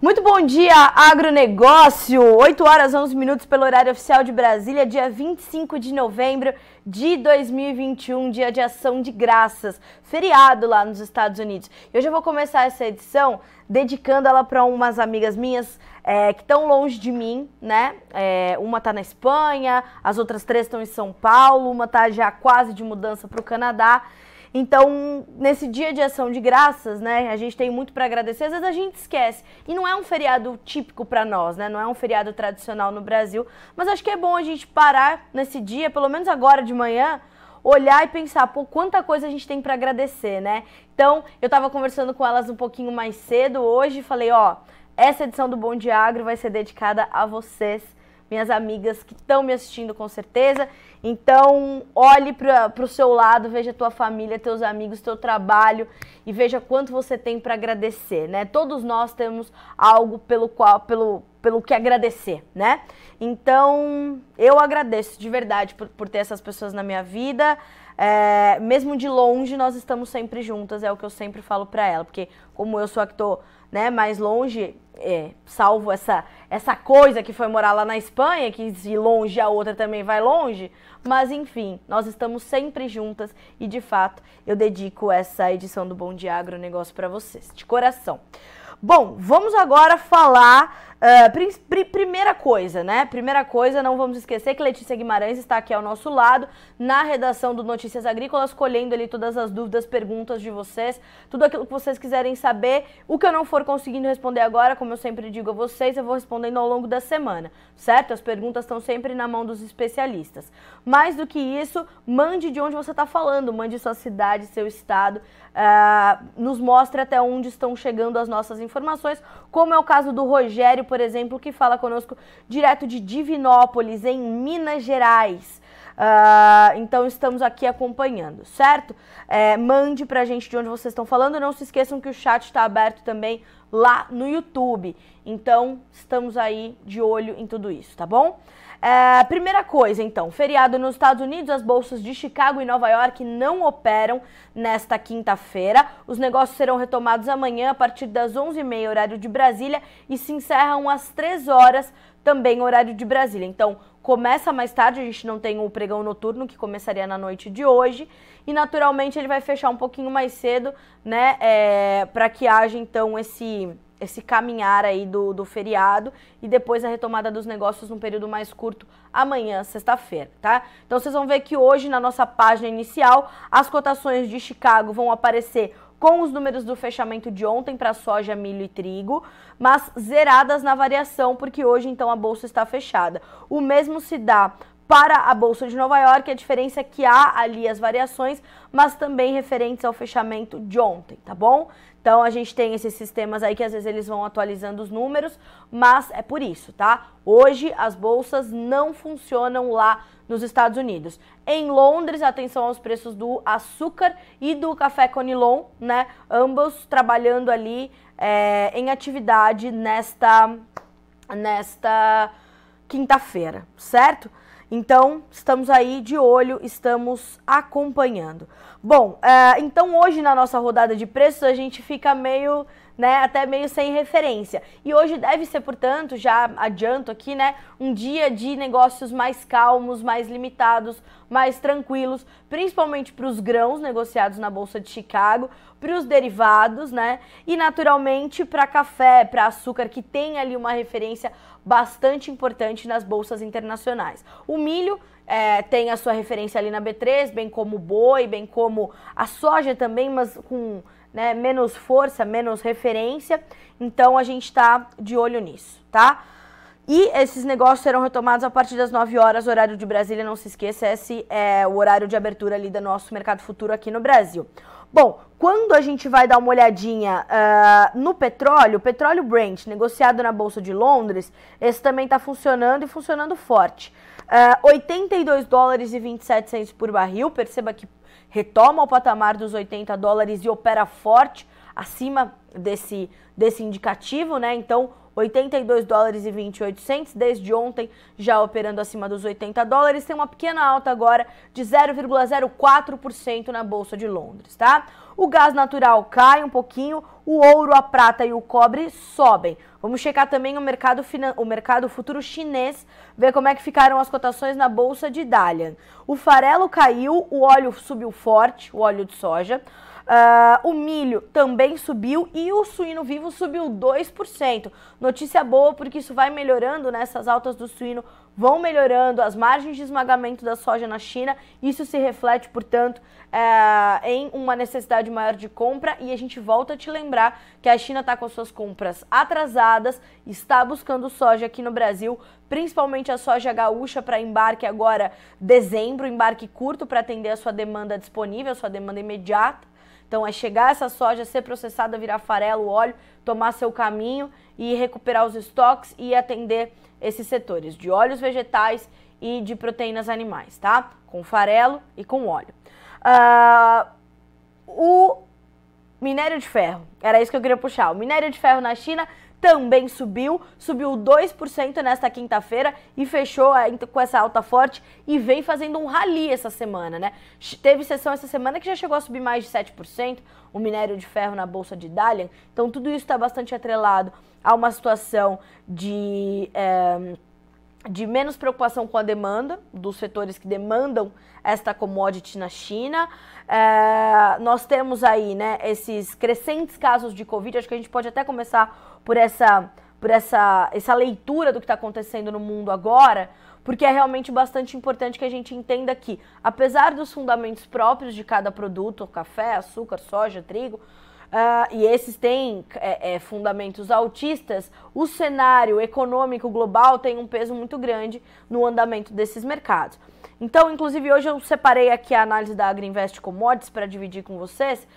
Muito bom dia, agronegócio! 8 horas 11 minutos pelo horário oficial de Brasília, dia 25 de novembro de 2021, dia de ação de graças, feriado lá nos Estados Unidos. E hoje eu vou começar essa edição dedicando ela para umas amigas minhas que estão longe de mim, né? Uma tá na Espanha, as outras 3 estão em São Paulo, uma tá já quase de mudança para o Canadá. Então, nesse dia de ação de graças, né, a gente tem muito para agradecer, às vezes a gente esquece. E não é um feriado típico para nós, né, não é um feriado tradicional no Brasil, mas acho que é bom a gente parar nesse dia, pelo menos agora de manhã, olhar e pensar, pô, quanta coisa a gente tem para agradecer, né? Então, eu estava conversando com elas um pouquinho mais cedo hoje e falei, ó, essa edição do Bom Dia Agro vai ser dedicada a vocês, minhas amigas que estão me assistindo com certeza. Então, olhe para o seu lado, veja a tua família, teus amigos, teu trabalho e veja quanto você tem para agradecer, né? Todos nós temos algo pelo que agradecer, né? Então, eu agradeço de verdade por ter essas pessoas na minha vida. Mesmo de longe, nós estamos sempre juntas, é o que eu sempre falo para ela, porque como eu sou a que tô, né, mais longe, salvo essa coisa que foi morar lá na Espanha, que de longe a outra também vai longe, mas enfim, nós estamos sempre juntas e de fato eu dedico essa edição do Bom Dia Agronegócio para vocês, de coração. Bom, vamos agora falar, primeira coisa, né? Primeira coisa, não vamos esquecer que Letícia Guimarães está aqui ao nosso lado, na redação do Notícias Agrícolas, colhendo ali todas as dúvidas, perguntas de vocês, tudo aquilo que vocês quiserem saber. O que eu não for conseguindo responder agora, como eu sempre digo a vocês, eu vou respondendo ao longo da semana, certo? As perguntas estão sempre na mão dos especialistas. Mais do que isso, mande de onde você está falando, mande sua cidade, seu estado, nos mostre até onde estão chegando as nossas informações, como é o caso do Rogério, por exemplo, que fala conosco direto de Divinópolis, em Minas Gerais. Então estamos aqui acompanhando, certo? Mande pra gente de onde vocês estão falando, não se esqueçam que o chat está aberto também lá no YouTube, então estamos aí de olho em tudo isso, tá bom? Primeira coisa, então, feriado nos Estados Unidos, as bolsas de Chicago e Nova York não operam nesta quinta-feira. Os negócios serão retomados amanhã a partir das 11h30, horário de Brasília, e se encerram às 3 horas, também horário de Brasília. Então, começa mais tarde, a gente não tem o pregão noturno, que começaria na noite de hoje, e naturalmente ele vai fechar um pouquinho mais cedo, né, para que haja, então, esse caminhar aí do feriado e depois a retomada dos negócios num período mais curto amanhã, sexta-feira, tá? Então vocês vão ver que hoje na nossa página inicial as cotações de Chicago vão aparecer com os números do fechamento de ontem para soja, milho e trigo, mas zeradas na variação, porque hoje então a bolsa está fechada. O mesmo se dá para a Bolsa de Nova York, a diferença é que há ali as variações, mas também referentes ao fechamento de ontem, tá bom? Então a gente tem esses sistemas aí que às vezes eles vão atualizando os números, mas é por isso, tá? Hoje as bolsas não funcionam lá nos Estados Unidos. Em Londres, atenção aos preços do açúcar e do café Conilon, né? Ambos trabalhando ali em atividade nesta quinta-feira, certo? Então, estamos aí de olho, estamos acompanhando. Bom, então hoje na nossa rodada de preços a gente fica meio, né, até meio sem referência. E hoje deve ser, portanto, já adianto aqui, né, um dia de negócios mais calmos, mais limitados, mais tranquilos, principalmente para os grãos negociados na Bolsa de Chicago, para os derivados, né, e naturalmente para café, para açúcar, que tem ali uma referência bastante importante nas bolsas internacionais. O milho tem a sua referência ali na B3, bem como o boi, bem como a soja também, mas com, né, menos força, menos referência. Então a gente está de olho nisso, tá? E esses negócios serão retomados a partir das 9 horas, horário de Brasília, não se esqueça, esse é o horário de abertura ali do nosso mercado futuro aqui no Brasil. Bom, quando a gente vai dar uma olhadinha no petróleo, o petróleo Brent, negociado na Bolsa de Londres, esse também está funcionando e funcionando forte. 82 dólares e 27 centavos por barril, perceba que retoma o patamar dos 80 dólares e opera forte acima desse indicativo, né? Então, 82 dólares e 28 cents, desde ontem já operando acima dos 80 dólares, tem uma pequena alta agora de 0,04% na Bolsa de Londres, tá? O gás natural cai um pouquinho, o ouro, a prata e o cobre sobem. Vamos checar também o mercado futuro chinês, ver como é que ficaram as cotações na Bolsa de Dalian. O farelo caiu, o óleo subiu forte, o óleo de soja. O milho também subiu e o suíno vivo subiu 2%. Notícia boa porque isso vai melhorando, né? Essas altas do suíno vão melhorando as margens de esmagamento da soja na China. Isso se reflete, portanto, em uma necessidade maior de compra, e a gente volta a te lembrar que a China está com as suas compras atrasadas, está buscando soja aqui no Brasil, principalmente a soja gaúcha para embarque agora dezembro, embarque curto para atender a sua demanda disponível, a sua demanda imediata. Então é chegar essa soja, ser processada, virar farelo, óleo, tomar seu caminho e recuperar os estoques e atender esses setores de óleos vegetais e de proteínas animais, tá? Com farelo e com óleo. O minério de ferro, era isso que eu queria puxar. O minério de ferro na China também subiu 2% nesta quinta-feira e fechou com essa alta forte e vem fazendo um rally essa semana, né? Teve sessão essa semana que já chegou a subir mais de 7%, o minério de ferro na Bolsa de Dalian, então tudo isso está bastante atrelado a uma situação de menos preocupação com a demanda, dos setores que demandam esta commodity na China. Nós temos aí, né, esses crescentes casos de Covid, acho que a gente pode até começar por essa leitura do que está acontecendo no mundo agora, porque é realmente bastante importante que a gente entenda que, apesar dos fundamentos próprios de cada produto, café, açúcar, soja, trigo, e esses têm fundamentos altistas, o cenário econômico global tem um peso muito grande no andamento desses mercados. Então, inclusive, hoje eu separei aqui a análise da Agriinvest Commodities para dividir com vocês,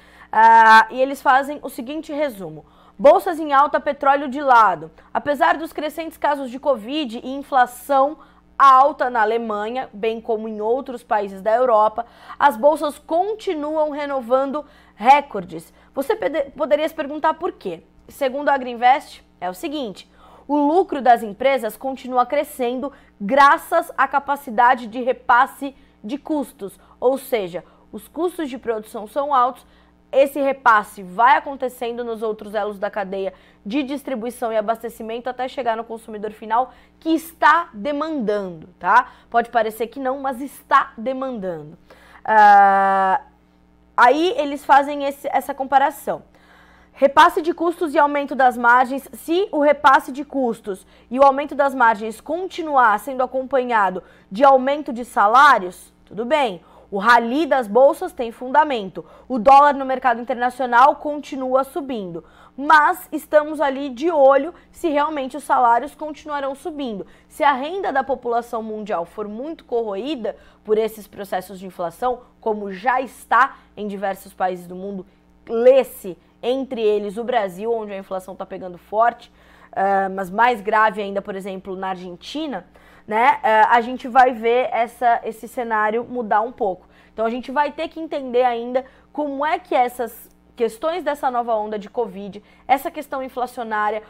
e eles fazem o seguinte resumo. Bolsas em alta, petróleo de lado. Apesar dos crescentes casos de Covid e inflação alta na Alemanha, bem como em outros países da Europa, as bolsas continuam renovando recordes. Você poderia se perguntar por quê? Segundo a Agriinvest, é o seguinte: o lucro das empresas continua crescendo graças à capacidade de repasse de custos, ou seja, os custos de produção são altos, esse repasse vai acontecendo nos outros elos da cadeia de distribuição e abastecimento até chegar no consumidor final, que está demandando, tá? Pode parecer que não, mas está demandando. Aí eles fazem essa comparação. Repasse de custos e aumento das margens. Se o repasse de custos e o aumento das margens continuar sendo acompanhado de aumento de salários, tudo bem. O rally das bolsas tem fundamento. O dólar no mercado internacional continua subindo. Mas estamos ali de olho se realmente os salários continuarão subindo. Se a renda da população mundial for muito corroída por esses processos de inflação, como já está em diversos países do mundo, lê-se entre eles o Brasil, onde a inflação está pegando forte, mas mais grave ainda, por exemplo, na Argentina, né, a gente vai ver esse cenário mudar um pouco. Então a gente vai ter que entender ainda como é que essas questões dessa nova onda de Covid, essa questão inflacionária,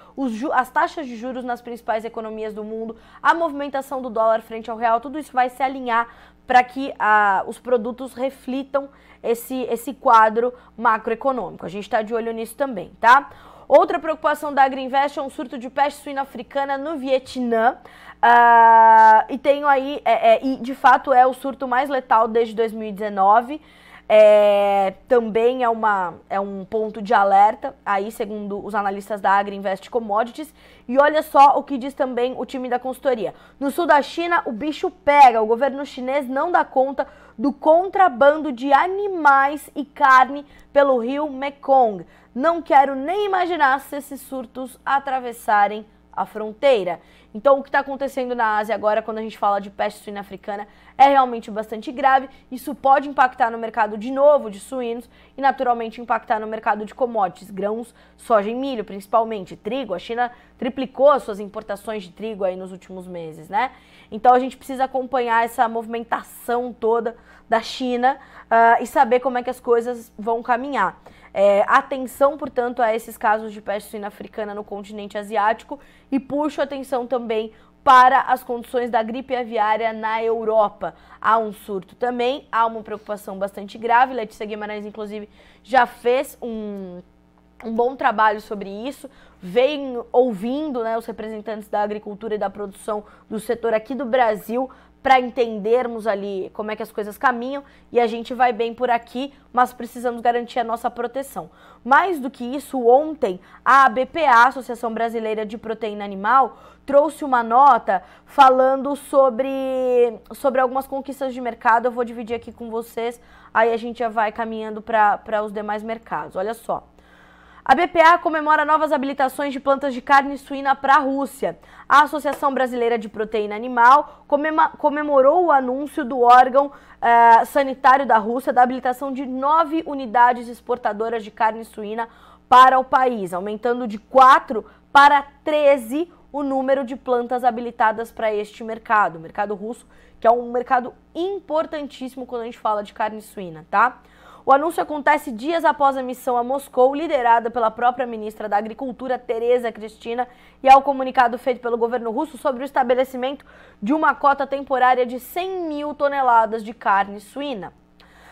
as taxas de juros nas principais economias do mundo, a movimentação do dólar frente ao real, tudo isso vai se alinhar para que os produtos reflitam esse quadro macroeconômico. A gente está de olho nisso também, tá? Outra preocupação da Agriinvest é um surto de peste suína africana no Vietnã. E tenho aí, e de fato é o surto mais letal desde 2019. Também é um ponto de alerta, aí segundo os analistas da Agriinvest Commodities. E olha só o que diz também o time da consultoria. No sul da China, o bicho pega. O governo chinês não dá conta do contrabando de animais e carne pelo rio Mekong. Não quero nem imaginar se esses surtos atravessarem a fronteira. Então, o que está acontecendo na Ásia agora, quando a gente fala de peste suína africana, é realmente bastante grave. Isso pode impactar no mercado de novo de suínos e, naturalmente, impactar no mercado de commodities, grãos, soja e milho, principalmente. Trigo, a China triplicou as suas importações de trigo aí nos últimos meses, né? Então, a gente precisa acompanhar essa movimentação toda da China e saber como é que as coisas vão caminhar. atenção, portanto, a esses casos de peste suína africana no continente asiático e puxo atenção também para as condições da gripe aviária na Europa. Há um surto também, há uma preocupação bastante grave. Letícia Guimarães, inclusive, já fez um bom trabalho sobre isso, vem ouvindo, né, os representantes da agricultura e da produção do setor aqui do Brasil para entendermos ali como é que as coisas caminham e a gente vai bem por aqui, mas precisamos garantir a nossa proteção. Mais do que isso, ontem a ABPA, Associação Brasileira de Proteína Animal, trouxe uma nota falando sobre algumas conquistas de mercado. Eu vou dividir aqui com vocês, aí a gente já vai caminhando para os demais mercados. Olha só. A BPA comemora novas habilitações de plantas de carne suína para a Rússia. A Associação Brasileira de Proteína Animal comemorou o anúncio do órgão sanitário da Rússia da habilitação de 9 unidades exportadoras de carne suína para o país, aumentando de 4 para 13 o número de plantas habilitadas para este mercado. O mercado russo, que é um mercado importantíssimo quando a gente fala de carne suína, tá? O anúncio acontece dias após a missão a Moscou, liderada pela própria ministra da Agricultura, Tereza Cristina, e ao comunicado feito pelo governo russo sobre o estabelecimento de uma cota temporária de 100 mil toneladas de carne suína.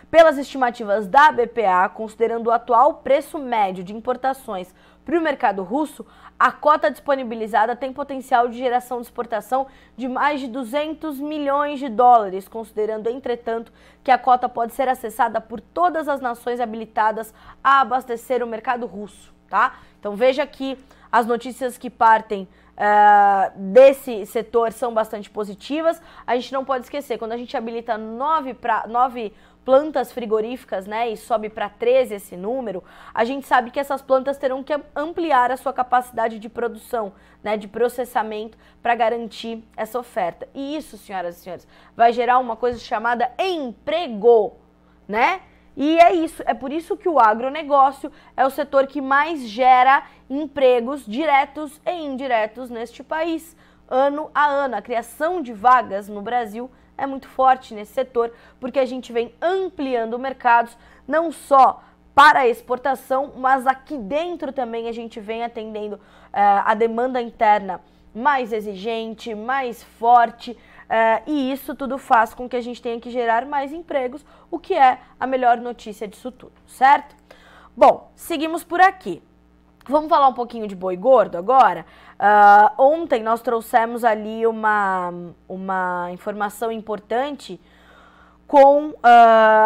Pelas estimativas da BPA, considerando o atual preço médio de importações para o mercado russo, a cota disponibilizada tem potencial de geração de exportação de mais de 200 milhões de dólares, considerando, entretanto, que a cota pode ser acessada por todas as nações habilitadas a abastecer o mercado russo, tá? Então veja que as notícias que partem desse setor são bastante positivas. A gente não pode esquecer, quando a gente habilita 9 plantas frigoríficas, né, e sobe para 13 esse número, a gente sabe que essas plantas terão que ampliar a sua capacidade de produção, né, de processamento para garantir essa oferta. E isso, senhoras e senhores, vai gerar uma coisa chamada emprego, né? E é isso, é por isso que o agronegócio é o setor que mais gera empregos diretos e indiretos neste país, ano a ano. A criação de vagas no Brasil é muito forte nesse setor, porque a gente vem ampliando mercados, não só para a exportação, mas aqui dentro também a gente vem atendendo a demanda interna mais exigente, mais forte, e isso tudo faz com que a gente tenha que gerar mais empregos, o que é a melhor notícia disso tudo, certo? Bom, seguimos por aqui. Vamos falar um pouquinho de boi gordo agora? Ontem nós trouxemos ali uma informação importante com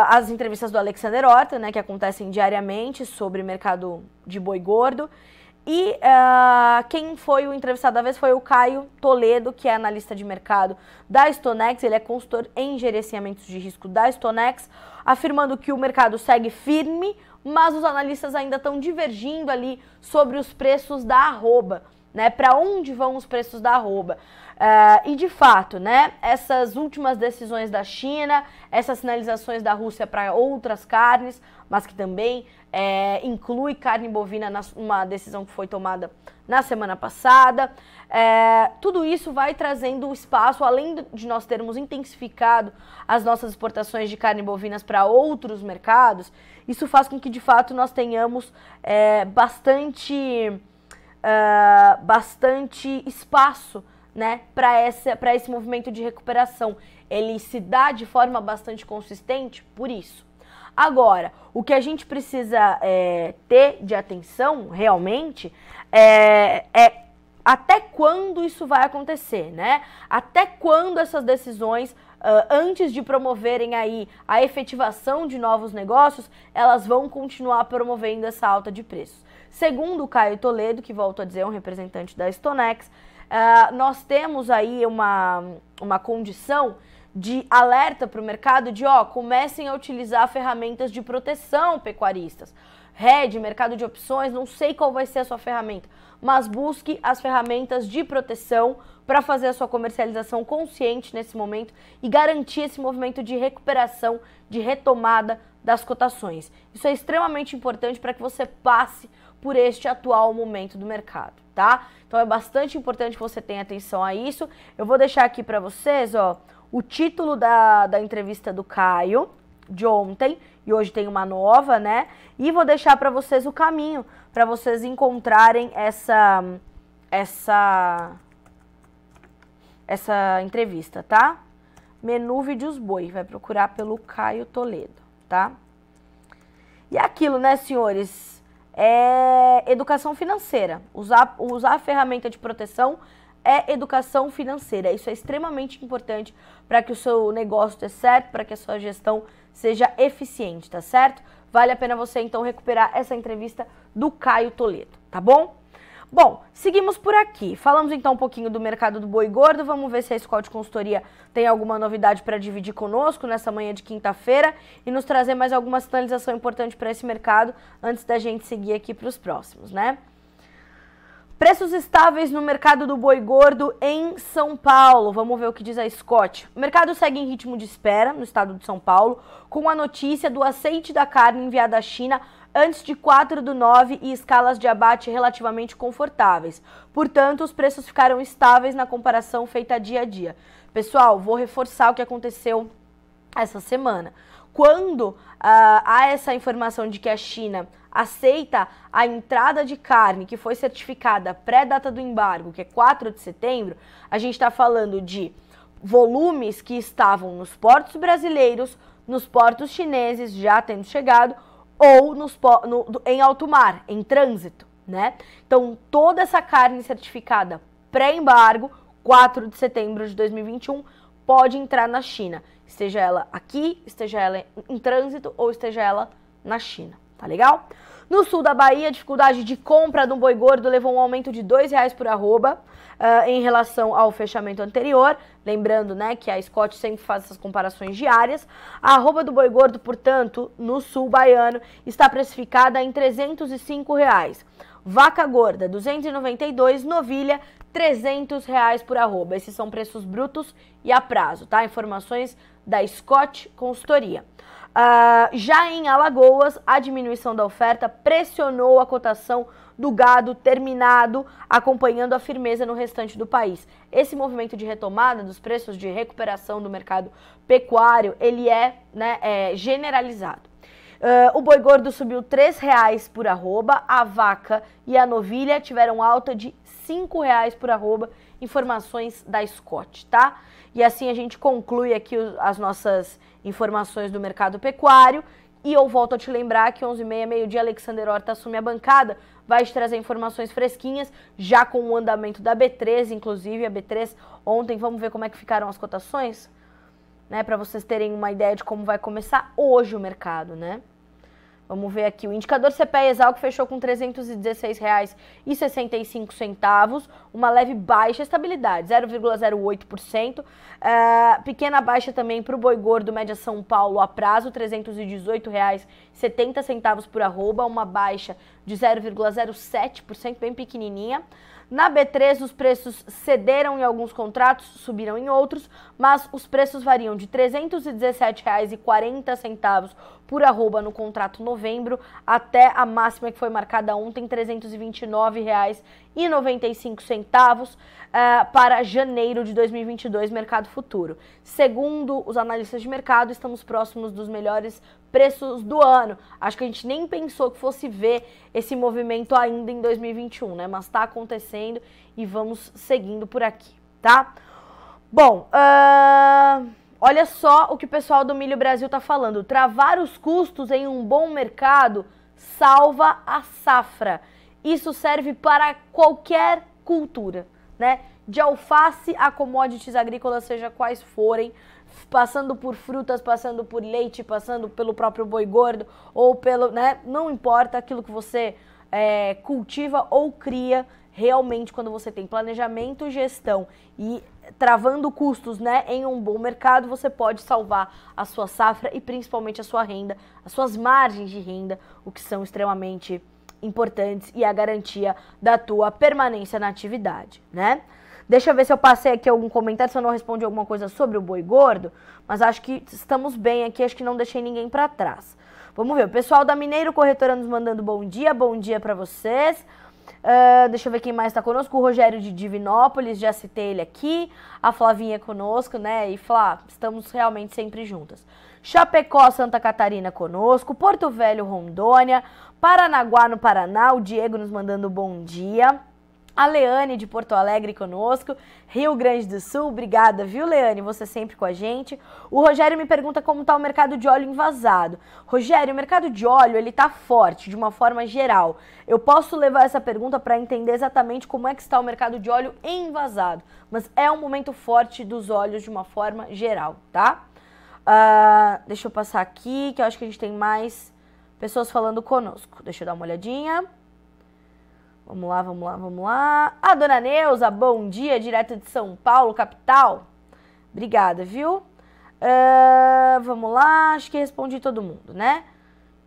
as entrevistas do Alexander Horta, né, que acontecem diariamente sobre o mercado de boi gordo. E quem foi o entrevistado da vez foi o Caio Toledo, que é analista de mercado da StoneX. Ele é consultor em gerenciamento de risco da StoneX, afirmando que o mercado segue firme, mas os analistas ainda estão divergindo ali sobre os preços da arroba, né? Para onde vão os preços da arroba? E de fato, né? Essas últimas decisões da China, essas sinalizações da Rússia para outras carnes, mas que também inclui carne bovina numa decisão que foi tomada na semana passada. Tudo isso vai trazendo espaço, além de nós termos intensificado as nossas exportações de carne bovinas para outros mercados, isso faz com que de fato nós tenhamos bastante espaço, né, para esse movimento de recuperação. Ele se dá de forma bastante consistente por isso. Agora, o que a gente precisa ter de atenção realmente é até quando isso vai acontecer, né? Até quando essas decisões, antes de promoverem aí a efetivação de novos negócios, elas vão continuar promovendo essa alta de preços. Segundo o Caio Toledo, que volto a dizer, é um representante da StoneX, nós temos aí uma condição de alerta para o mercado de, comecem a utilizar ferramentas de proteção pecuaristas. RED, mercado de opções, não sei qual vai ser a sua ferramenta, mas busque as ferramentas de proteção para fazer a sua comercialização consciente nesse momento e garantir esse movimento de recuperação, de retomada das cotações. Isso é extremamente importante para que você passe por este atual momento do mercado, tá? Então é bastante importante que você tenha atenção a isso. Eu vou deixar aqui para vocês, o título da entrevista do Caio, de ontem e hoje tem uma nova, né? E vou deixar para vocês o caminho para vocês encontrarem essa entrevista, tá? Menu Vídeos Boi, vai procurar pelo Caio Toledo, tá? E aquilo, né, senhores? É educação financeira. Usar a ferramenta de proteção é educação financeira. Isso é extremamente importante para que o seu negócio dê certo, para que a sua gestão seja eficiente, tá certo? Vale a pena você, então, recuperar essa entrevista do Caio Toledo, tá bom? Bom, seguimos por aqui. Falamos, então, um pouquinho do mercado do boi gordo. Vamos ver se a Scott Consultoria tem alguma novidade para dividir conosco nessa manhã de quinta-feira e nos trazer mais alguma sinalização importante para esse mercado antes da gente seguir aqui para os próximos, né? Preços estáveis no mercado do boi gordo em São Paulo. Vamos ver o que diz a Scott. O mercado segue em ritmo de espera no estado de São Paulo, com a notícia do aceite da carne enviada à China antes de 4/9 e escalas de abate relativamente confortáveis. Portanto, os preços ficaram estáveis na comparação feita dia a dia. Pessoal, vou reforçar o que aconteceu essa semana. Quando há essa informação de que a China aceita a entrada de carne que foi certificada pré-data do embargo, que é 4 de setembro, a gente está falando de volumes que estavam nos portos brasileiros, nos portos chineses já tendo chegado, ou em alto mar, em trânsito, né? Então, toda essa carne certificada pré-embargo, 4 de setembro de 2021, pode entrar na China. Esteja ela aqui, esteja ela em trânsito ou esteja ela na China, tá legal? No sul da Bahia, a dificuldade de compra do boi gordo levou um aumento de R$2 por arroba em relação ao fechamento anterior. Lembrando, né, que a Scott sempre faz essas comparações diárias. A arroba do boi gordo, portanto, no sul baiano, está precificada em R$305. Vaca gorda, 292, novilha, R$300 por arroba. Esses são preços brutos e a prazo, tá? Informações da Scott Consultoria. Já em Alagoas, a diminuição da oferta pressionou a cotação do gado terminado, acompanhando a firmeza no restante do país. Esse movimento de retomada dos preços, de recuperação do mercado pecuário, ele é generalizado. O boi gordo subiu R$3 por arroba, a vaca e a novilha tiveram alta de R$5 por arroba, informações da Scott, tá? E assim a gente conclui aqui as nossas informações do mercado pecuário. E eu volto a te lembrar que 11h30, meio-dia, Alexander Horta assume a bancada, vai te trazer informações fresquinhas, já com o andamento da B3, inclusive a B3 ontem. Vamos ver como é que ficaram as cotações, né, para vocês terem uma ideia de como vai começar hoje o mercado, né? Vamos ver aqui, o indicador CPE Exalc fechou com R$ 316,65, uma leve baixa, estabilidade, 0,08%. Pequena baixa também para o boi gordo, média São Paulo a prazo, R$ 318,70 por arroba, uma baixa de 0,07%, bem pequenininha. Na B3, os preços cederam em alguns contratos, subiram em outros, mas os preços variam de R$ 317,40 por arroba no contrato novembro até a máxima que foi marcada ontem, R$ 329,95 para janeiro de 2022, mercado futuro. Segundo os analistas de mercado, estamos próximos dos melhores preços do ano. Acho que a gente nem pensou que fosse ver esse movimento ainda em 2021, né? Mas está acontecendo e vamos seguindo por aqui, tá? Bom, olha só o que o pessoal do Milho Brasil está falando. Travar os custos em um bom mercado salva a safra. Isso serve para qualquer cultura, né? De alface a commodities agrícolas, seja quais forem, passando por frutas, passando por leite, passando pelo próprio boi gordo ou pelo, né? Não importa aquilo que você cultiva ou cria, realmente quando você tem planejamento, gestão e travando custos, né, em um bom mercado, você pode salvar a sua safra e principalmente a sua renda, as suas margens de renda, o que são extremamente importantes e a garantia da tua permanência na atividade, né? Deixa eu ver se eu passei aqui algum comentário, se eu não respondi alguma coisa sobre o boi gordo, mas acho que estamos bem aqui, acho que não deixei ninguém para trás. Vamos ver, o pessoal da Mineiro Corretora nos mandando bom dia para vocês. Deixa eu ver quem mais está conosco, o Rogério de Divinópolis, já citei ele aqui, a Flavinha conosco, né, e Flá, estamos realmente sempre juntas. Chapecó, Santa Catarina conosco, Porto Velho, Rondônia, Paranaguá, no Paraná, o Diego nos mandando bom dia. A Leane de Porto Alegre conosco, Rio Grande do Sul, obrigada, viu, Leane? Você sempre com a gente. O Rogério me pergunta como está o mercado de óleo envasado. Rogério, o mercado de óleo, ele está forte, de uma forma geral. Eu posso levar essa pergunta para entender exatamente como é que está o mercado de óleo envasado, mas é um momento forte dos óleos de uma forma geral, tá? Deixa eu passar aqui, que eu acho que a gente tem mais pessoas falando conosco. Deixa eu dar uma olhadinha. Vamos lá, vamos lá, vamos lá. A dona Neuza, bom dia, direto de São Paulo, capital. Obrigada, viu? Vamos lá, acho que respondi todo mundo, né?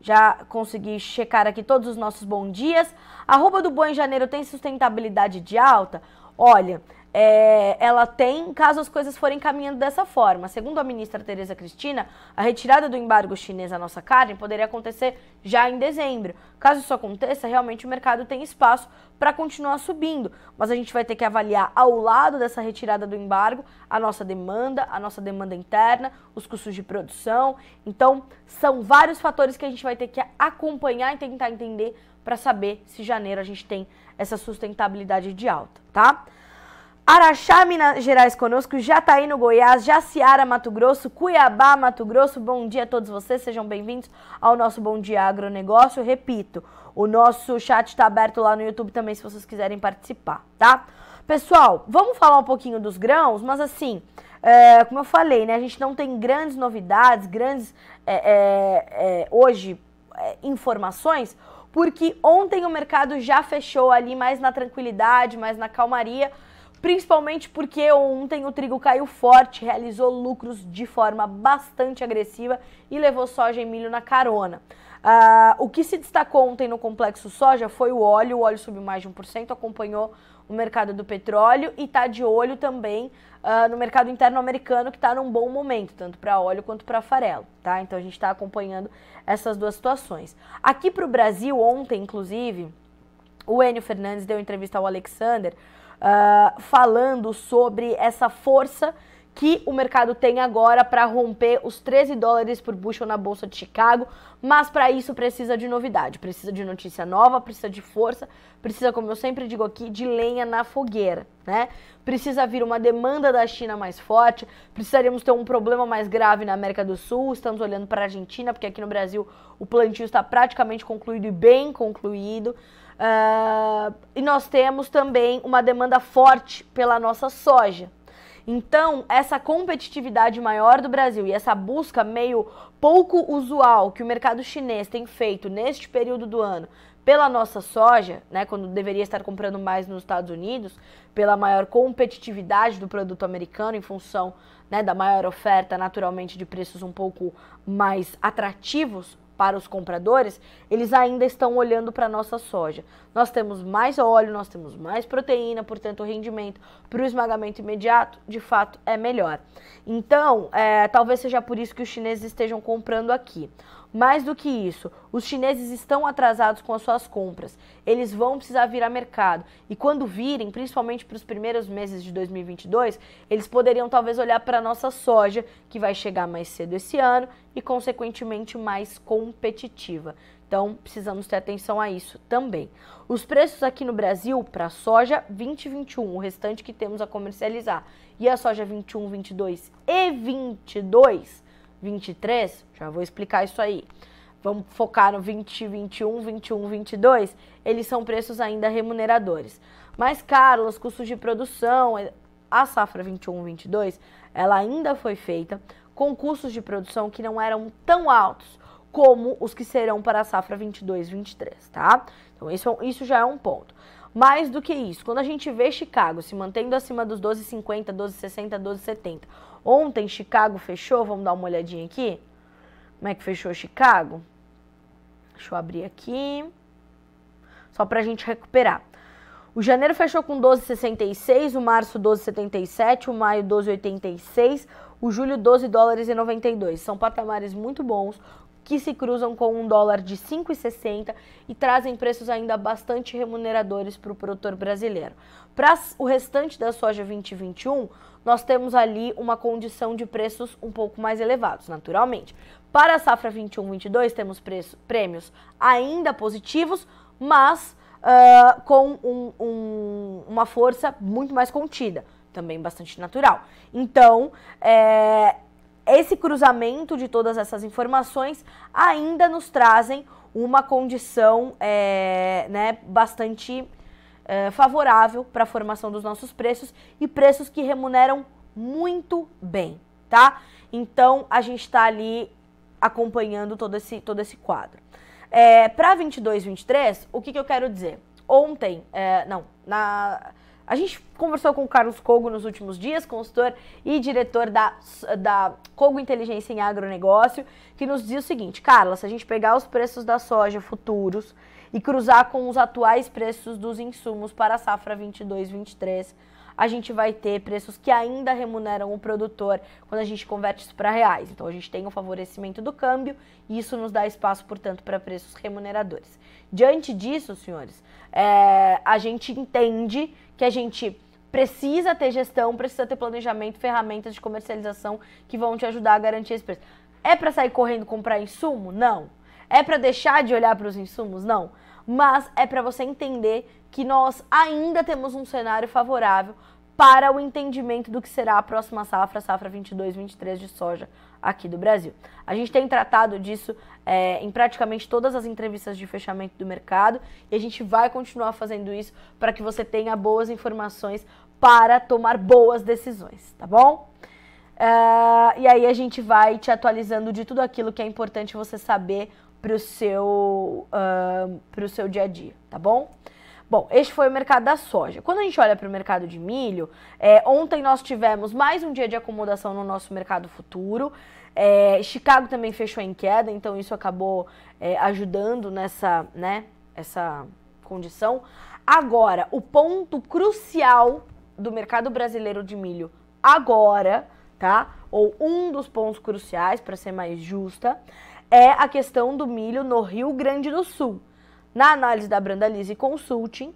Já consegui checar aqui todos os nossos bom dias. Arroba do Boa em Janeiro tem sustentabilidade de alta? Olha, ela tem, caso as coisas forem caminhando dessa forma. Segundo a ministra Tereza Cristina, a retirada do embargo chinês à nossa carne poderia acontecer já em dezembro. Caso isso aconteça, realmente o mercado tem espaço para continuar subindo, mas a gente vai ter que avaliar ao lado dessa retirada do embargo a nossa demanda interna, os custos de produção. Então, são vários fatores que a gente vai ter que acompanhar e tentar entender para saber se em janeiro a gente tem essa sustentabilidade de alta, tá? Araxá, Minas Gerais conosco, Jataí no Goiás, Jaciara, Mato Grosso, Cuiabá, Mato Grosso, bom dia a todos vocês, sejam bem-vindos ao nosso Bom Dia Agronegócio. Repito, o nosso chat está aberto lá no YouTube também se vocês quiserem participar, tá? Pessoal, vamos falar um pouquinho dos grãos, mas assim, como eu falei, né, a gente não tem grandes novidades, informações, porque ontem o mercado já fechou ali mais na tranquilidade, mais na calmaria, principalmente porque ontem o trigo caiu forte, realizou lucros de forma bastante agressiva e levou soja e milho na carona. O que se destacou ontem no complexo soja foi o óleo subiu mais de 1%, acompanhou o mercado do petróleo e está de olho também no mercado interno americano, que está num bom momento, tanto para óleo quanto para farelo, tá? Então a gente está acompanhando essas duas situações. Aqui para o Brasil, ontem, inclusive, o Enio Fernandes deu entrevista ao Alexander, falando sobre essa força que o mercado tem agora para romper os 13 dólares por bushel na Bolsa de Chicago, mas para isso precisa de novidade, precisa de notícia nova, precisa de força, precisa, como eu sempre digo aqui, de lenha na fogueira, né? Precisa vir uma demanda da China mais forte, precisaríamos ter um problema mais grave na América do Sul, estamos olhando para a Argentina, porque aqui no Brasil o plantio está praticamente concluído e bem concluído. E nós temos também uma demanda forte pela nossa soja. Então, essa competitividade maior do Brasil e essa busca meio pouco usual que o mercado chinês tem feito neste período do ano pela nossa soja, né, quando deveria estar comprando mais nos Estados Unidos, pela maior competitividade do produto americano em função, né, da maior oferta, naturalmente, de preços um pouco mais atrativos para os compradores, eles ainda estão olhando para a nossa soja. Nós temos mais óleo, nós temos mais proteína, portanto o rendimento para o esmagamento imediato, de fato, é melhor. Então, talvez seja por isso que os chineses estejam comprando aqui. Mais do que isso, os chineses estão atrasados com as suas compras. Eles vão precisar vir a mercado. E quando virem, principalmente para os primeiros meses de 2022, eles poderiam talvez olhar para a nossa soja, que vai chegar mais cedo esse ano e, consequentemente, mais competitiva. Então, precisamos ter atenção a isso também. Os preços aqui no Brasil para a soja 2021, o restante que temos a comercializar, e a soja 21, 22 e 23, já vou explicar isso aí. Vamos focar no 2021, 21, 22, eles são preços ainda remuneradores. Mas, Carlos, custos de produção, a safra 21, 22, ela ainda foi feita com custos de produção que não eram tão altos como os que serão para a safra 22, 23, tá? Então, isso já é um ponto. Mais do que isso, quando a gente vê Chicago se mantendo acima dos 12,50, 12,60, 12,70. Ontem Chicago fechou, vamos dar uma olhadinha aqui. Como é que fechou Chicago? Deixa eu abrir aqui, só para a gente recuperar. O janeiro fechou com 12,66, o março 12,77, o maio 12,86, o julho 12 dólares e 92. São patamares muito bons, que se cruzam com um dólar de 5,60 e trazem preços ainda bastante remuneradores para o produtor brasileiro. Para o restante da soja 2021, nós temos ali uma condição de preços um pouco mais elevados, naturalmente. Para a safra 21-22, temos prêmios ainda positivos, mas com uma força muito mais contida, também bastante natural. Então, esse cruzamento de todas essas informações ainda nos trazem uma condição bastante favorável para a formação dos nossos preços e preços que remuneram muito bem, tá? Então, a gente está ali acompanhando todo esse quadro. Para 22-23, o que eu quero dizer? Ontem, a gente conversou com o Carlos Cogo nos últimos dias, consultor e diretor da Cogo Inteligência em Agronegócio, que nos diz o seguinte: Carla, se a gente pegar os preços da soja futuros e cruzar com os atuais preços dos insumos para a safra 22-23, a gente vai ter preços que ainda remuneram o produtor quando a gente converte isso para reais. Então, a gente tem o favorecimento do câmbio e isso nos dá espaço, portanto, para preços remuneradores. Diante disso, senhores, a gente entende que a gente precisa ter gestão, precisa ter planejamento, ferramentas de comercialização que vão te ajudar a garantir esse preço. É para sair correndo comprar insumo? Não. É para deixar de olhar para os insumos? Não. Mas é para você entender que nós ainda temos um cenário favorável para o entendimento do que será a próxima safra, a safra 22-23 de soja aqui do Brasil. A gente tem tratado disso em praticamente todas as entrevistas de fechamento do mercado e a gente vai continuar fazendo isso para que você tenha boas informações para tomar boas decisões, tá bom? E aí a gente vai te atualizando de tudo aquilo que é importante você saber para o seu dia a dia, tá bom? Bom, este foi o mercado da soja. Quando a gente olha para o mercado de milho, ontem nós tivemos mais um dia de acomodação no nosso mercado futuro. Chicago também fechou em queda, então isso acabou ajudando nessa essa condição. Agora, o ponto crucial do mercado brasileiro de milho agora, tá? Ou um dos pontos cruciais, para ser mais justa, é a questão do milho no Rio Grande do Sul. Na análise da Brandalize Consulting,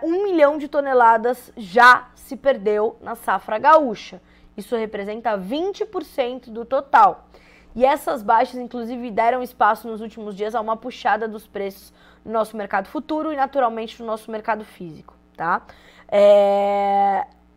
1 milhão de toneladas já se perdeu na safra gaúcha. Isso representa 20% do total. E essas baixas, inclusive, deram espaço nos últimos dias a uma puxada dos preços no nosso mercado futuro e, naturalmente, no nosso mercado físico, tá?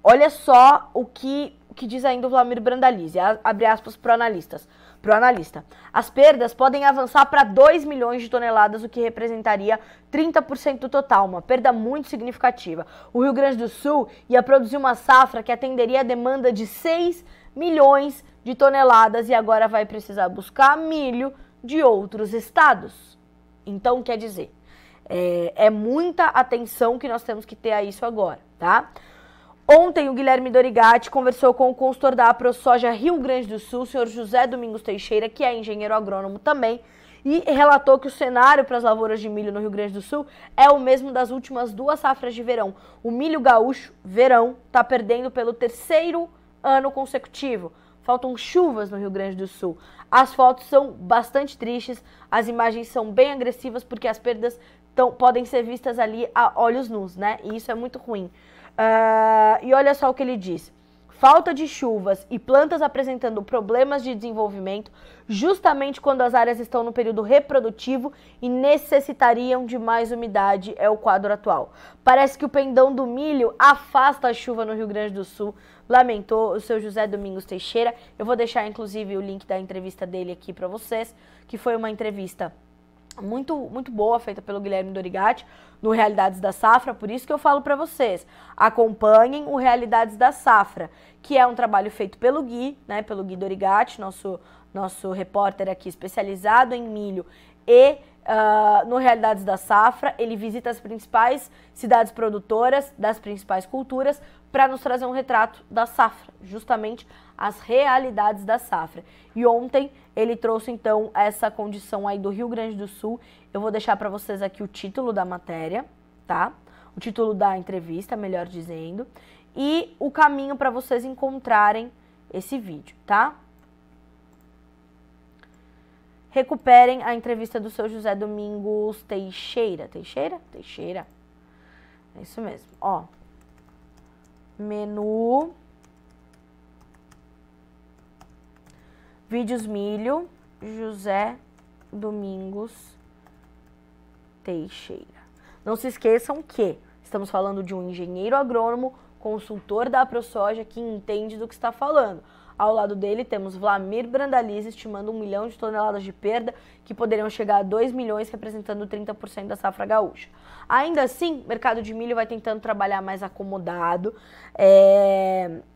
Olha só o que diz ainda o Vlamir Brandalize, abre aspas para o analista. As perdas podem avançar para 2 milhões de toneladas, o que representaria 30% do total, uma perda muito significativa. O Rio Grande do Sul ia produzir uma safra que atenderia a demanda de 6 milhões de toneladas e agora vai precisar buscar milho de outros estados. Então, quer dizer, é muita atenção que nós temos que ter a isso agora, tá? Ontem, o Guilherme Dorigatti conversou com o consultor da AproSoja Rio Grande do Sul, o senhor José Domingos Teixeira, que é engenheiro agrônomo também, e relatou que o cenário para as lavouras de milho no Rio Grande do Sul é o mesmo das últimas 2 safras de verão. O milho gaúcho, verão, está perdendo pelo 3º ano consecutivo. Faltam chuvas no Rio Grande do Sul. As fotos são bastante tristes, as imagens são bem agressivas porque as perdas podem ser vistas ali a olhos nus, né? E isso é muito ruim. E olha só o que ele diz: falta de chuvas e plantas apresentando problemas de desenvolvimento justamente quando as áreas estão no período reprodutivo e necessitariam de mais umidade, é o quadro atual. Parece que o pendão do milho afasta a chuva no Rio Grande do Sul, lamentou o seu José Domingos Teixeira. Eu vou deixar inclusive o link da entrevista dele aqui para vocês, que foi uma entrevista muito, muito boa, feita pelo Guilherme Dorigatti, no Realidades da Safra. Por isso que eu falo para vocês, acompanhem o Realidades da Safra, que é um trabalho feito pelo Gui, né, pelo Gui Dorigatti, nosso repórter aqui especializado em milho, e no Realidades da Safra ele visita as principais cidades produtoras das principais culturas para nos trazer um retrato da safra, justamente as realidades da safra. E ontem ele trouxe então essa condição aí do Rio Grande do Sul. Eu vou deixar para vocês aqui o título da matéria, tá? O título da entrevista, melhor dizendo, e o caminho para vocês encontrarem esse vídeo, tá? recuperem a entrevista do seu José Domingos Teixeira. Teixeira. É isso mesmo, ó. Menu. Vídeos Milho, José Domingos Teixeira. Não se esqueçam que estamos falando de um engenheiro agrônomo, consultor da AproSoja, que entende do que está falando. Ao lado dele temos Vlamir Brandalize estimando 1 milhão de toneladas de perda, que poderiam chegar a 2 milhões, representando 30% da safra gaúcha. Ainda assim, o mercado de milho vai tentando trabalhar mais acomodado.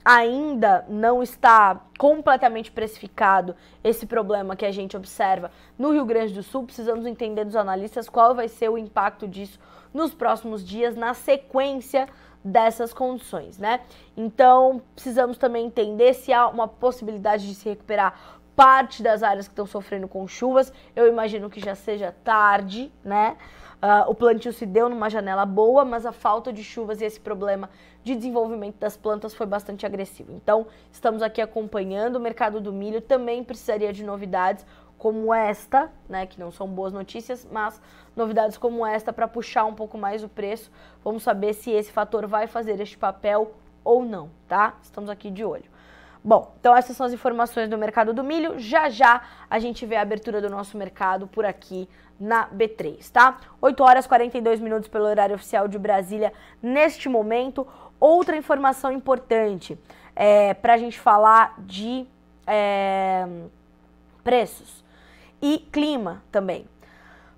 Ainda não está completamente precificado esse problema que a gente observa no Rio Grande do Sul. Precisamos entender dos analistas qual vai ser o impacto disso nos próximos dias, na sequência dessas condições, né? Então, precisamos também entender se há uma possibilidade de se recuperar parte das áreas que estão sofrendo com chuvas. Eu imagino que já seja tarde, né? O plantio se deu numa janela boa, mas a falta de chuvas e esse problema de desenvolvimento das plantas foi bastante agressivo. Então, estamos aqui acompanhando. O mercado do milho também precisaria de novidades como esta, né, que não são boas notícias, mas novidades como esta para puxar um pouco mais o preço. Vamos saber se esse fator vai fazer este papel ou não, tá? Estamos aqui de olho. Bom, então essas são as informações do mercado do milho. Já já a gente vê a abertura do nosso mercado por aqui na B3, tá? 8 horas e 42 minutos pelo horário oficial de Brasília neste momento. Outra informação importante para a gente falar de preços e clima também.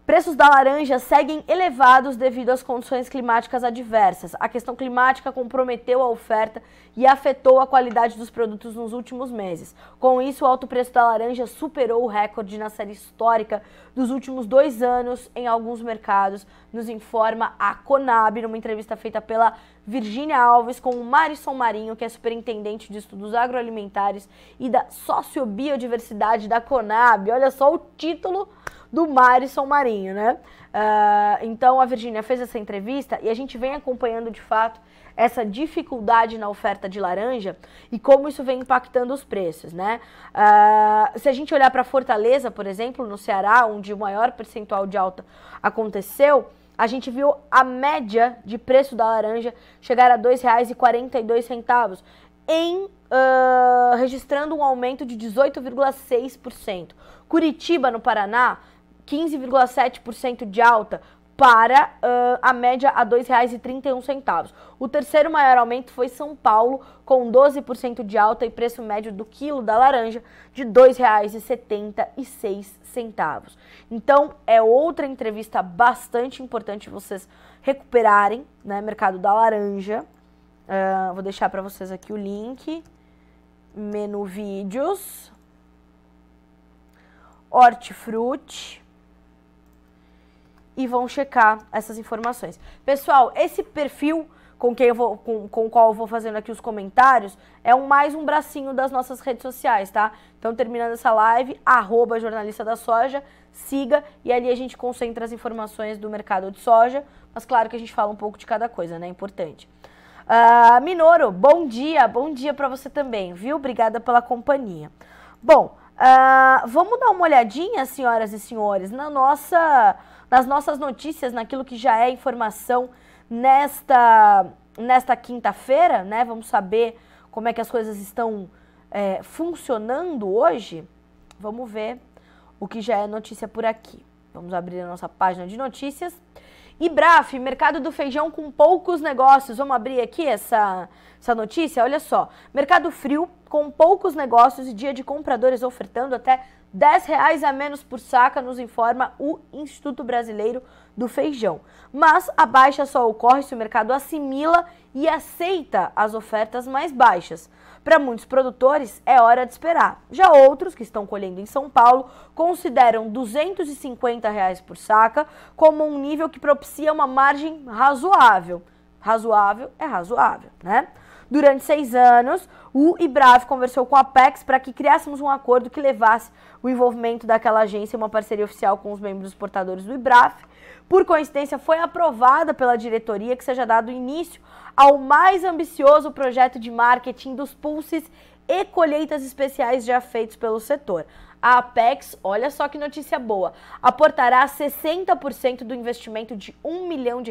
Preços da laranja seguem elevados devido às condições climáticas adversas. A questão climática comprometeu a oferta e afetou a qualidade dos produtos nos últimos meses. Com isso, o alto preço da laranja superou o recorde na série histórica dos últimos 2 anos em alguns mercados, nos informa a Conab, numa entrevista feita pela Virgínia Alves com o Marisson Marinho, que é superintendente de estudos agroalimentares e da sociobiodiversidade da Conab. Olha só o título do Marisson Marinho, né? Então a Virgínia fez essa entrevista e a gente vem acompanhando de fato essa dificuldade na oferta de laranja e como isso vem impactando os preços, né? Se a gente olhar para Fortaleza, por exemplo, no Ceará, onde o maior percentual de alta aconteceu, a gente viu a média de preço da laranja chegar a R$ 2,42, registrando um aumento de 18,6%. Curitiba, no Paraná, 15,7% de alta para a média a R$ 2,31. O terceiro maior aumento foi São Paulo, com 12% de alta e preço médio do quilo da laranja de R$ 2,76. Então, é outra entrevista bastante importante vocês recuperarem, né, mercado da laranja. Vou deixar para vocês aqui o link, menu vídeos, hortifruti, e vão checar essas informações. Pessoal, esse perfil com o qual eu vou fazendo aqui os comentários é mais um bracinho das nossas redes sociais, tá? Então, terminando essa live, @jornalista da soja, siga, e ali a gente concentra as informações do mercado de soja, mas claro que a gente fala um pouco de cada coisa, né? Importante. Minoro, bom dia para você também, viu? Obrigada pela companhia. Bom, vamos dar uma olhadinha, senhoras e senhores, nas nossas notícias, naquilo que já é informação nesta quinta-feira, né? Vamos saber como é que as coisas estão funcionando hoje. Vamos ver o que já é notícia por aqui. Vamos abrir a nossa página de notícias. IBRAF, mercado do feijão com poucos negócios. Vamos abrir aqui essa notícia? Olha só, mercado frio com poucos negócios e dia de compradores ofertando até R$10 a menos por saca, nos informa o Instituto Brasileiro do Feijão. Mas a baixa só ocorre se o mercado assimila e aceita as ofertas mais baixas. Para muitos produtores, é hora de esperar. Já outros, que estão colhendo em São Paulo, consideram R$250 por saca como um nível que propicia uma margem razoável. Razoável é razoável, né? Durante 6 anos, o IBRAF conversou com a Apex para que criássemos um acordo que levasse o envolvimento daquela agência em uma parceria oficial com os membros portadores do IBRAF. Por coincidência, foi aprovada pela diretoria que seja dado início ao mais ambicioso projeto de marketing dos pulses e colheitas especiais já feitos pelo setor. A Apex, olha só que notícia boa, aportará 60% do investimento de R$1 milhão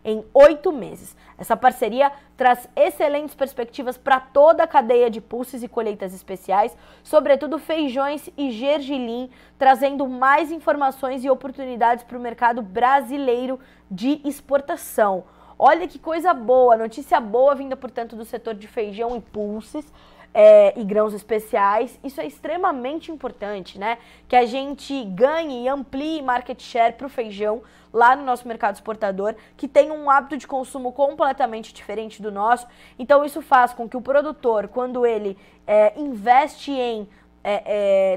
em 8 meses. Essa parceria traz excelentes perspectivas para toda a cadeia de pulses e colheitas especiais, sobretudo feijões e gergelim, trazendo mais informações e oportunidades para o mercado brasileiro de exportação. Olha que coisa boa, notícia boa vinda, portanto, do setor de feijão e pulses. E grãos especiais, isso é extremamente importante, né? Que a gente ganhe e amplie market share para o feijão lá no nosso mercado exportador, que tem um hábito de consumo completamente diferente do nosso. Então isso faz com que o produtor, quando ele investe em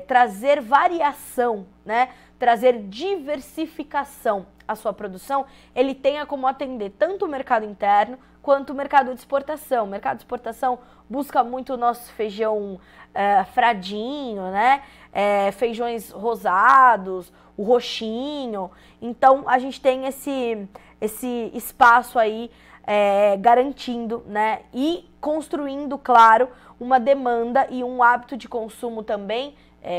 trazer variação, né? Trazer diversificação à sua produção, ele tenha como atender tanto o mercado interno quanto o mercado de exportação. O mercado de exportação busca muito o nosso feijão fradinho, né? Feijões rosados, o roxinho. Então, a gente tem esse espaço aí garantindo, né? E construindo, claro, uma demanda e um hábito de consumo também,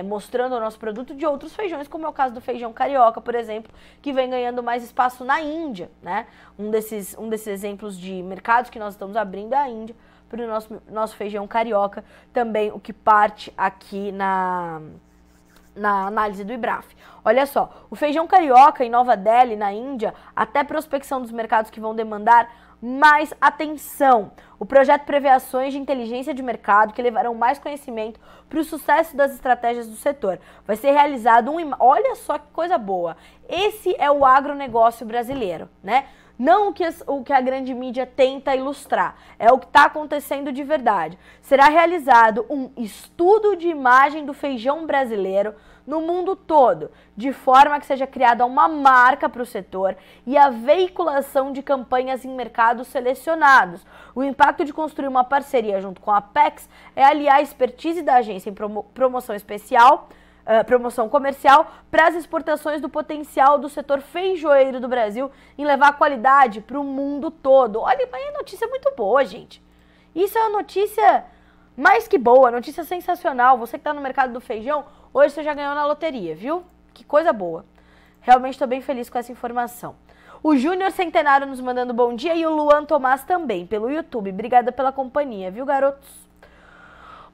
mostrando o nosso produto de outros feijões, como é o caso do feijão carioca, por exemplo, que vem ganhando mais espaço na Índia, né? Um desses exemplos de mercados que nós estamos abrindo é a Índia, para o nosso feijão carioca, também o que parte aqui na análise do IBRAF. Olha só, o feijão carioca em Nova Delhi, na Índia, até prospecção dos mercados que vão demandar mais atenção. O projeto prevê ações de inteligência de mercado que levarão mais conhecimento para o sucesso das estratégias do setor. Vai ser realizado olha só que coisa boa, esse é o agronegócio brasileiro, né? Não o que a grande mídia tenta ilustrar, é o que está acontecendo de verdade. Será realizado um estudo de imagem do feijão brasileiro no mundo todo, de forma que seja criada uma marca para o setor e a veiculação de campanhas em mercados selecionados. O impacto de construir uma parceria junto com a Apex é aliar a expertise da agência em promoção comercial para as exportações do potencial do setor feijoeiro do Brasil em levar qualidade para o mundo todo. Olha, mas é notícia muito boa, gente. Isso é uma notícia mais que boa, notícia sensacional. Você que está no mercado do feijão, hoje você já ganhou na loteria, viu? Que coisa boa. Realmente estou bem feliz com essa informação. O Júnior Centenário nos mandando bom dia e o Luan Tomás também, pelo YouTube. Obrigada pela companhia, viu, garotos?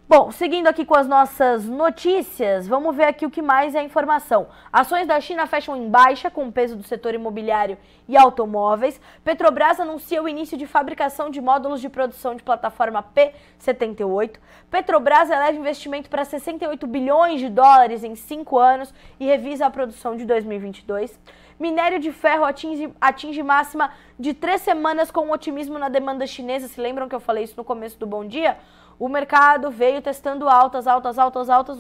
Bom, seguindo aqui com as nossas notícias, vamos ver aqui o que mais é informação. Ações da China fecham em baixa com o peso do setor imobiliário e automóveis. Petrobras anuncia o início de fabricação de módulos de produção de plataforma P78. Petrobras eleva investimento para 68 bilhões de dólares em 5 anos e revisa a produção de 2022. Minério de ferro atinge máxima de 3 semanas com otimismo na demanda chinesa. Se lembram que eu falei isso no começo do Bom Dia? O mercado veio testando altas,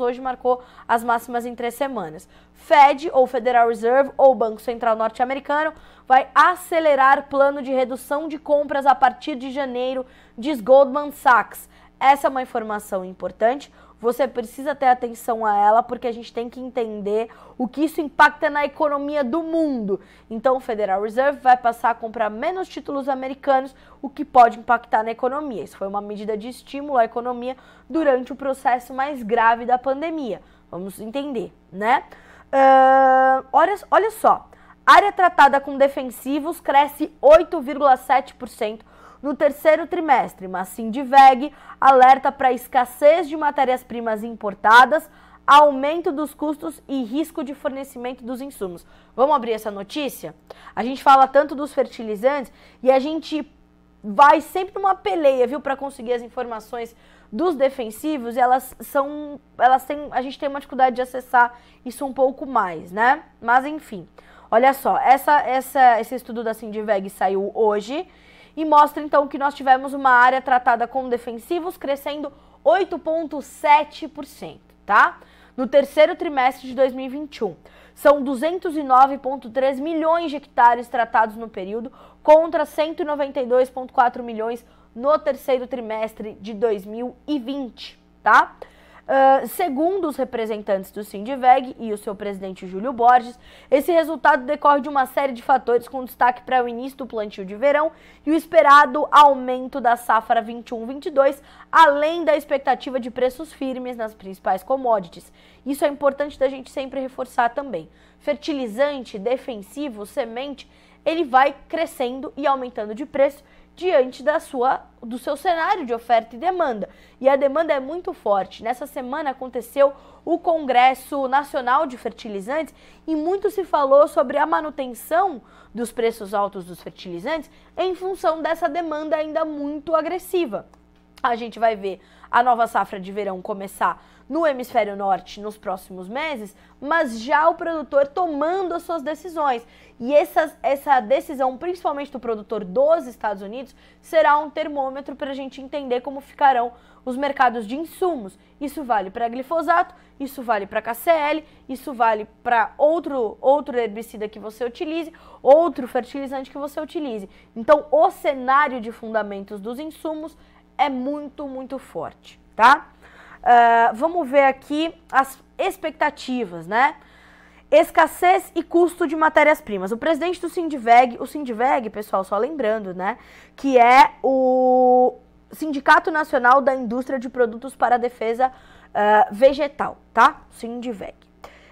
hoje marcou as máximas em 3 semanas. Fed, ou Federal Reserve, ou Banco Central Norte-Americano, vai acelerar plano de redução de compras a partir de janeiro, diz Goldman Sachs. Essa é uma informação importante, você precisa ter atenção a ela, porque a gente tem que entender o que isso impacta na economia do mundo. Então, o Federal Reserve vai passar a comprar menos títulos americanos, o que pode impactar na economia. Isso foi uma medida de estímulo à economia durante o processo mais grave da pandemia. Vamos entender, né? Olha só, área tratada com defensivos cresce 8,7% no terceiro trimestre, mas Sindiveg alerta para escassez de matérias-primas importadas, aumento dos custos e risco de fornecimento dos insumos. Vamos abrir essa notícia? A gente fala tanto dos fertilizantes e a gente vai sempre numa peleia, viu, para conseguir as informações dos defensivos, e a gente tem uma dificuldade de acessar isso um pouco mais, né? Mas enfim, olha só, esse estudo da Sindiveg saiu hoje e mostra então que nós tivemos uma área tratada com defensivos crescendo 8,7%, tá? No terceiro trimestre de 2021. São 209,3 milhões de hectares tratados no período, contra 192,4 milhões no terceiro trimestre de 2020, tá? Segundo os representantes do Sindiveg e o seu presidente Júlio Borges, esse resultado decorre de uma série de fatores com destaque para o início do plantio de verão e o esperado aumento da safra 21-22, além da expectativa de preços firmes nas principais commodities. Isso é importante da gente sempre reforçar também. Fertilizante, defensivo, semente, ele vai crescendo e aumentando de preço diante do seu cenário de oferta e demanda. E a demanda é muito forte. Nessa semana aconteceu o Congresso Nacional de Fertilizantes e muito se falou sobre a manutenção dos preços altos dos fertilizantes em função dessa demanda ainda muito agressiva. A gente vai ver a nova safra de verão começar no hemisfério norte nos próximos meses, mas já o produtor tomando as suas decisões. E essa decisão, principalmente do produtor dos Estados Unidos, será um termômetro para a gente entender como ficarão os mercados de insumos. Isso vale para glifosato, isso vale para KCl, isso vale para outro herbicida que você utilize, outro fertilizante que você utilize. Então, o cenário de fundamentos dos insumos é muito, muito forte, tá? Vamos ver aqui as expectativas, né? Escassez e custo de matérias-primas. O presidente do Sindiveg, o Sindiveg, pessoal, só lembrando, né, que é o Sindicato Nacional da Indústria de Produtos para a Defesa Vegetal, tá? Sindiveg.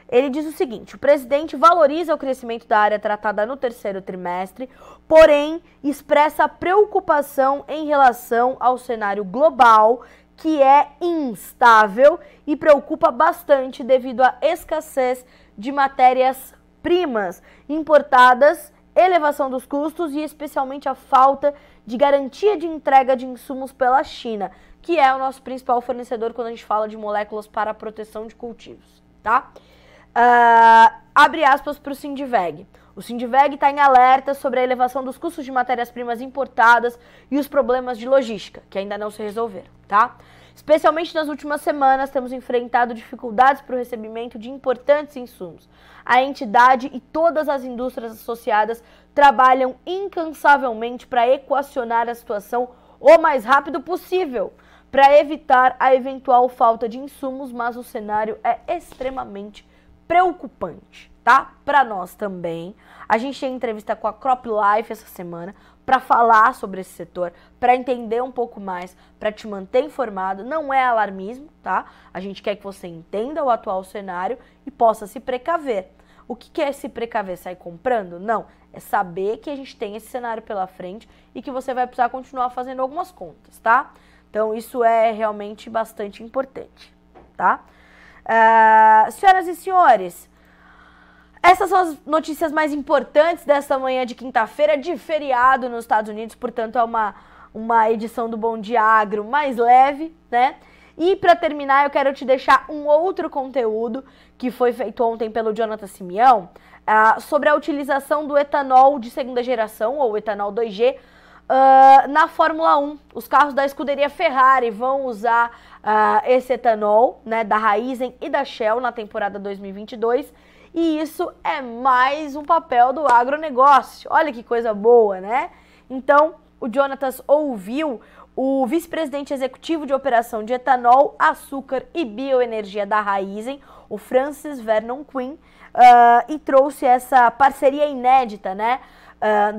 Ele diz o seguinte: o presidente valoriza o crescimento da área tratada no terceiro trimestre, porém expressa preocupação em relação ao cenário global, que é instável e preocupa bastante devido à escassez de matérias-primas importadas, elevação dos custos e especialmente a falta de garantia de entrega de insumos pela China, que é o nosso principal fornecedor quando a gente fala de moléculas para a proteção de cultivos, tá? Abre aspas para o Sindiveg. O Sindiveg está em alerta sobre a elevação dos custos de matérias-primas importadas e os problemas de logística, que ainda não se resolveram, tá? Especialmente nas últimas semanas, temos enfrentado dificuldades para o recebimento de importantes insumos. A entidade e todas as indústrias associadas trabalham incansavelmente para equacionar a situação o mais rápido possível, para evitar a eventual falta de insumos, mas o cenário é extremamente preocupante, tá? Para nós também. A gente tem entrevista com a CropLife essa semana para falar sobre esse setor, para entender um pouco mais, para te manter informado. Não é alarmismo, tá? A gente quer que você entenda o atual cenário e possa se precaver. O que é se precaver? Sair comprando? Não. É saber que a gente tem esse cenário pela frente e que você vai precisar continuar fazendo algumas contas, tá? Então, isso é realmente bastante importante, tá? Senhoras e senhores, essas são as notícias mais importantes desta manhã de quinta-feira, de feriado nos Estados Unidos, portanto é uma edição do Bom Dia Agro mais leve, né? E para terminar, eu quero te deixar um outro conteúdo que foi feito ontem pelo Jonathan Simeão sobre a utilização do etanol de segunda geração, ou etanol 2G, na Fórmula 1. Os carros da escuderia Ferrari vão usar esse etanol, né, da Raízen e da Shell na temporada 2022. E isso é mais um papel do agronegócio. Olha que coisa boa, né? Então, o Jonatas ouviu o vice-presidente executivo de operação de etanol, açúcar e bioenergia da Raízen, o Francis Vernon Quinn, e trouxe essa parceria inédita, né,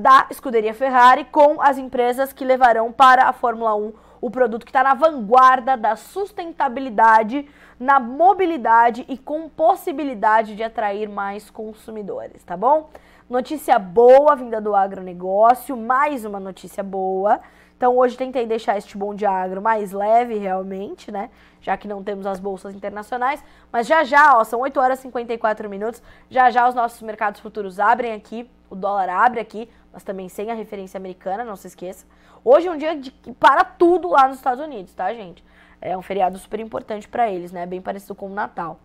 da escuderia Ferrari com as empresas que levarão para a Fórmula 1 o produto que está na vanguarda da sustentabilidade, na mobilidade e com possibilidade de atrair mais consumidores, tá bom? Notícia boa vinda do agronegócio, mais uma notícia boa. Então hoje tentei deixar este Bom Dia Agro mais leve realmente, né? Já que não temos as bolsas internacionais, mas já, ó, são 8 horas e 54 minutos, já os nossos mercados futuros abrem aqui, o dólar abre aqui, mas também sem a referência americana, não se esqueça. Hoje é um dia para tudo lá nos Estados Unidos, tá, gente? É um feriado super importante para eles, né? Bem parecido com o Natal.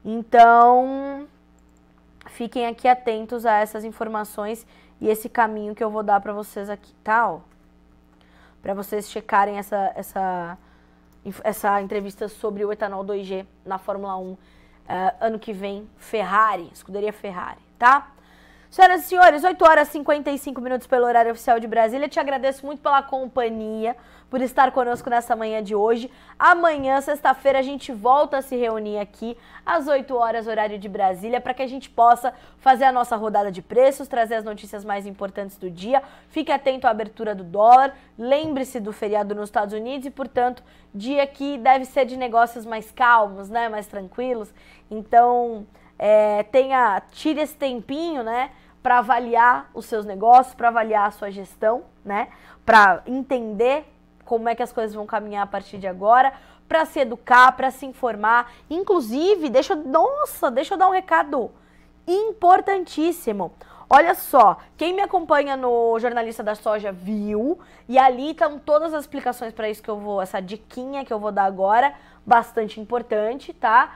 Então, fiquem aqui atentos a essas informações e esse caminho que eu vou dar para vocês aqui, tá? Ó, para vocês checarem essa entrevista sobre o etanol 2G na Fórmula 1 ano que vem, Ferrari, escuderia Ferrari, tá? Senhoras e senhores, 8 horas e 55 minutos pelo horário oficial de Brasília. Te agradeço muito pela companhia, por estar conosco nessa manhã de hoje. Amanhã, sexta-feira, a gente volta a se reunir aqui às 8 horas, horário de Brasília, para que a gente possa fazer a nossa rodada de preços, trazer as notícias mais importantes do dia. Fique atento à abertura do dólar, lembre-se do feriado nos Estados Unidos e, portanto, dia que deve ser de negócios mais calmos, né, mais tranquilos. Então, tire esse tempinho, né, para avaliar os seus negócios, para avaliar a sua gestão, né, para entender como é que as coisas vão caminhar a partir de agora, para se educar, para se informar. Inclusive, deixa eu dar um recado importantíssimo. Olha só, quem me acompanha no Jornalista da Soja viu, e ali estão todas as explicações para isso essa diquinha que eu vou dar agora, bastante importante, tá?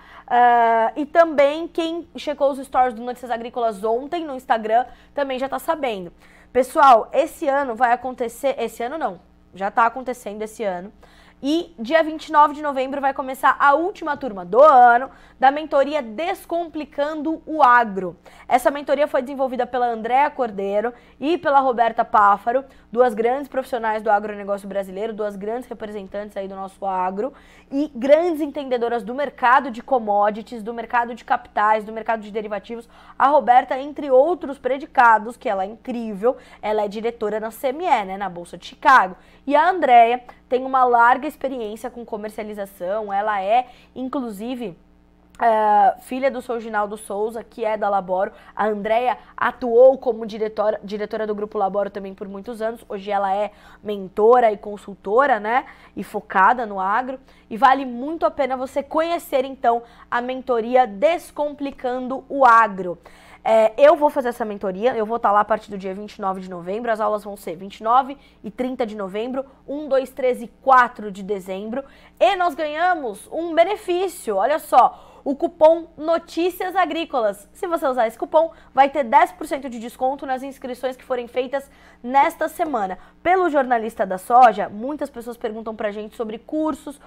E também quem checou os stories do Notícias Agrícolas ontem no Instagram também já tá sabendo. Pessoal, esse ano vai acontecer, esse ano não, já tá acontecendo esse ano. E dia 29 de novembro vai começar a última turma do ano da mentoria Descomplicando o Agro. Essa mentoria foi desenvolvida pela Andréa Cordeiro e pela Roberta Páfaro, duas grandes profissionais do agronegócio brasileiro, duas grandes representantes aí do nosso agro e grandes entendedoras do mercado de commodities, do mercado de capitais, do mercado de derivativos. A Roberta, entre outros predicados, que ela é incrível, ela é diretora na CME, né, na Bolsa de Chicago. E a Andréa tem uma larga experiência com comercialização, ela é, inclusive, filha do seu Ginaldo Souza, que é da Laboro. A Andréa atuou como diretora do Grupo Laboro também por muitos anos. Hoje ela é mentora e consultora, né? E focada no agro. E vale muito a pena você conhecer, então, a mentoria Descomplicando o Agro. Eu vou fazer essa mentoria, eu vou estar lá a partir do dia 29 de novembro, as aulas vão ser 29 e 30 de novembro, 1, 2, 3 e 4 de dezembro, e nós ganhamos um benefício, olha só, o cupom Notícias Agrícolas. Se você usar esse cupom, vai ter 10% de desconto nas inscrições que forem feitas nesta semana. Pelo Jornalista da Soja, muitas pessoas perguntam pra gente sobre cursos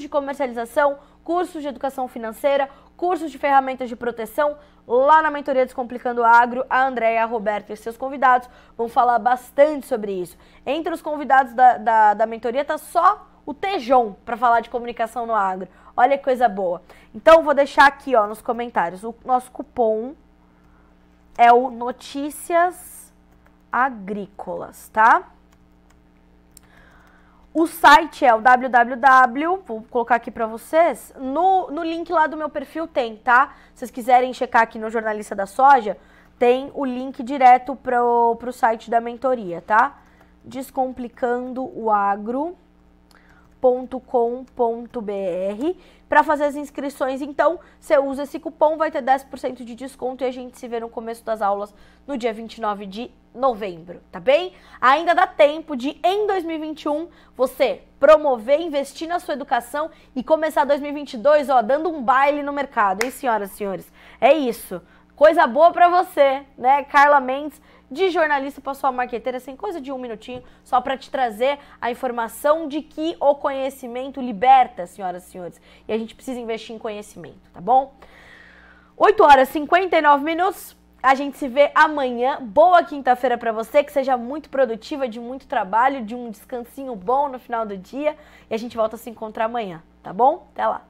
de comercialização, cursos de educação financeira, cursos de ferramentas de proteção. Lá na mentoria Descomplicando o Agro, a Andréa, a Roberta e seus convidados vão falar bastante sobre isso. Entre os convidados da mentoria tá só o Tejon para falar de comunicação no agro. Olha que coisa boa. Então, vou deixar aqui, ó, nos comentários. O nosso cupom é o Notícias Agrícolas, tá? O site é o www, vou colocar aqui para vocês, no link lá do meu perfil tem, tá? Se vocês quiserem checar aqui no Jornalista da Soja, tem o link direto pro site da mentoria, tá? descomplicandooagro.com.br. Para fazer as inscrições, então, você usa esse cupom, vai ter 10% de desconto e a gente se vê no começo das aulas no dia 29 de novembro, tá bem? Ainda dá tempo de, em 2021, você promover, investir na sua educação e começar 2022, ó, dando um baile no mercado, hein, senhoras e senhores? É isso. Coisa boa pra você, né? Carla Mendes, de jornalista para sua marqueteira, sem coisa de um minutinho, só para te trazer a informação de que o conhecimento liberta, senhoras e senhores. E a gente precisa investir em conhecimento, tá bom? 8 horas e 59 minutos. A gente se vê amanhã. Boa quinta-feira para você, que seja muito produtiva, de muito trabalho, de um descansinho bom no final do dia. E a gente volta a se encontrar amanhã, tá bom? Até lá.